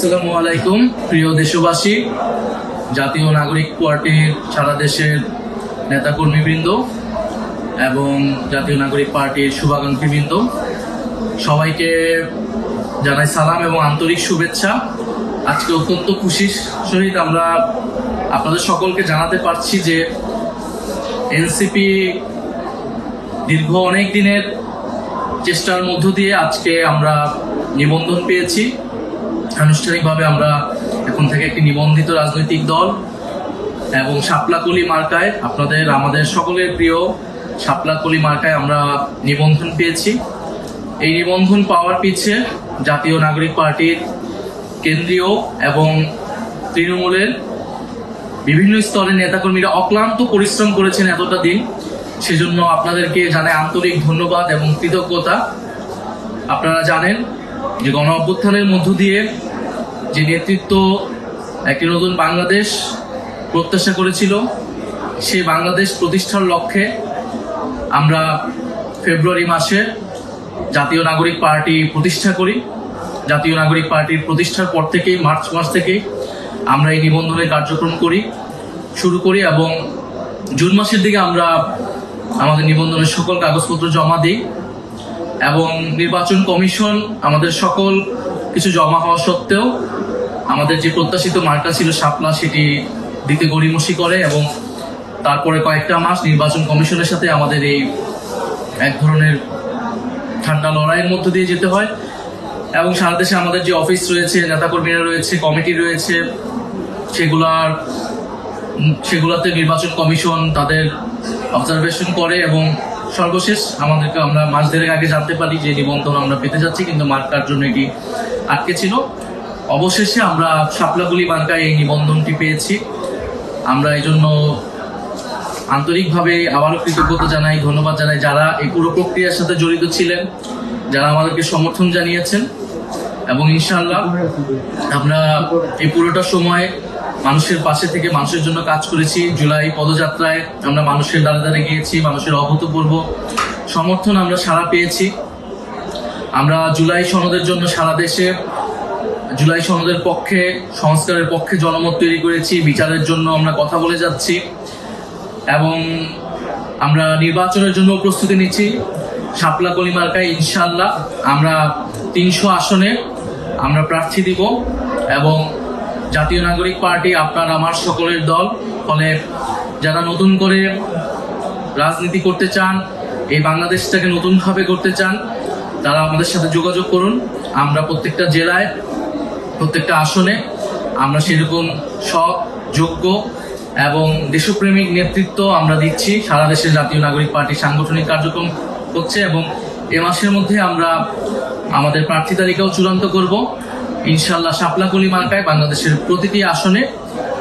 আসসালামু আলাইকুম প্রিয় দেশবাসী, জাতীয় নাগরিক পার্টির সারা দেশের নেতাকর্মীবৃন্দ এবং জাতীয় নাগরিক পার্টির শুভাকাঙ্ক্ষীবৃন্দ, সবাইকে জানাই সালাম এবং আন্তরিক শুভেচ্ছা। আজকে অত্যন্ত খুশির সহিত আমরা আপনাদের সকলকে জানাতে পারছি যে এনসিপি দীর্ঘ অনেক দিনের চেষ্টার মধ্য দিয়ে আজকে আমরা নিবন্ধন পেয়েছি। আনুষ্ঠানিকভাবে আমরা এখন থেকে একটি নিবন্ধিত রাজনৈতিক দল এবং শাপলাকলি মার্কায়, আমাদের সকলের প্রিয় শাপলাকলি মার্কায় আমরা নিবন্ধন পেয়েছি। এই নিবন্ধন পাওয়ার পিছে জাতীয় নাগরিক পার্টির কেন্দ্রীয় এবং তৃণমূলের বিভিন্ন স্তরের নেতাকর্মীরা অক্লান্ত পরিশ্রম করেছেন এতটা দিন। সেজন্য আপনাদেরকে জানাই আন্তরিক ধন্যবাদ এবং কৃতজ্ঞতা। আপনারা জানেন যে গণ অভ্যুত্থানের মধ্য দিয়ে যে নেতৃত্ব একটি নতুন বাংলাদেশ প্রত্যাশা করেছিল, সেই বাংলাদেশ প্রতিষ্ঠার লক্ষ্যে আমরা ফেব্রুয়ারি মাসে জাতীয় নাগরিক পার্টি প্রতিষ্ঠা করি। জাতীয় নাগরিক পার্টির প্রতিষ্ঠার পর থেকেই মার্চ মাস থেকেই আমরা এই নিবন্ধনের কার্যক্রম শুরু করি এবং জুন মাসের দিকে আমরা আমাদের নিবন্ধনের সকল কাগজপত্র জমা দিই এবং নির্বাচন কমিশন আমাদের সকল কিছু জমা হওয়া সত্ত্বেও আমাদের যে প্রত্যাশিত মার্কা ছিল শাপলা, সেটি দিতে গড়িমসি করে এবং তারপরে কয়েকটা মাস নির্বাচন কমিশনের সাথে আমাদের এই এক ধরনের ঠান্ডা লড়াইয়ের মধ্য দিয়ে যেতে হয় এবং সারা দেশে আমাদের যে অফিস রয়েছে, নেতাকর্মীরা রয়েছে, কমিটি রয়েছে, সেগুলোতে নির্বাচন কমিশন তাদের অবজারভেশন করে এবং সর্বশেষ আমরা মাস দেড়েক আগে জানতে পারি যে নিবন্ধন আমরা পেতে যাচ্ছি, কিন্তু মার্কার জন্য এটি আটকে ছিল। অবশেষে আমরা শাপলাকলি মার্কায় এই নিবন্ধনটি পেয়েছি। আমরা এই জন্য আন্তরিকভাবে আবারও কৃতজ্ঞতা জানাই, ধন্যবাদ জানাই যারা এই পুরো প্রক্রিয়ার সাথে জড়িত ছিলেন, যারা আমাদেরকে সমর্থন জানিয়েছেন এবং ইনশাআল্লাহ আমরা এই পুরোটা সময় মানুষের পাশে থেকে মানুষের জন্য কাজ করেছি। জুলাই পদযাত্রায় আমরা মানুষের দ্বারে দ্বারে গিয়েছি, মানুষের অভূতপূর্ব সমর্থন আমরা সাড়া পেয়েছি। আমরা জুলাই সনদের জন্য সারা দেশে জুলাই সনদের পক্ষে, সংস্কারের পক্ষে জনমত তৈরি করেছি। বিচারের জন্য আমরা কথা বলে যাচ্ছি এবং আমরা নির্বাচনের জন্য প্রস্তুতি নিচ্ছি। শাপলাকলি মার্কায় ইনশাআল্লাহ আমরা 300 আসনে আমরা প্রার্থী দিব এবং জাতীয় নাগরিক পার্টি আপনার আমার সকলের দল। ফলে যারা নতুন করে রাজনীতি করতে চান, এই বাংলাদেশটাকে নতুনভাবে করতে চান, তারা আমাদের সাথে যোগাযোগ করুন। আমরা প্রত্যেকটা জেলায়, প্রত্যেকটা আসনে আমরা সেরকম সৎ, যোগ্য এবং দেশপ্রেমিক নেতৃত্ব আমরা দিচ্ছি। সারা দেশে জাতীয় নাগরিক পার্টি সাংগঠনিক কার্যক্রম হচ্ছে এবং এ মাসের মধ্যে আমরা আমাদের প্রার্থী তালিকাও চূড়ান্ত করব ইনশাআল্লাহ। শাপলাকলি মার্কায় বাংলাদেশের প্রতিটি আসনে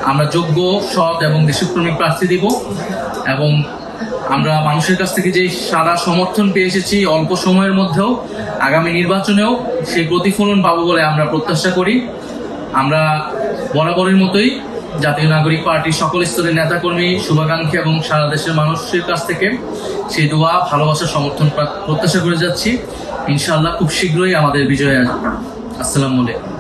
আমরা যোগ্য, সৎ এবং দেশপ্রেমিক প্রার্থী দিব এবং আমরা মানুষের কাছ থেকে যে সারা সমর্থন পেয়ে এসেছি অল্প সময়ের মধ্যেও, আগামী নির্বাচনেও সেই প্রতিফলন পাবো বলে আমরা প্রত্যাশা করি। আমরা বরাবরের মতোই জাতীয় নাগরিক পার্টির সকল স্তরের নেতাকর্মী, শুভাকাঙ্ক্ষী এবং সারা দেশের মানুষের কাছ থেকে সেই দোয়া, ভালোবাসা, সমর্থন প্রত্যাশা করে যাচ্ছি। ইনশাআল্লাহ খুব শীঘ্রই আমাদের বিজয় আসবে। আসসালামু আলাইকুম।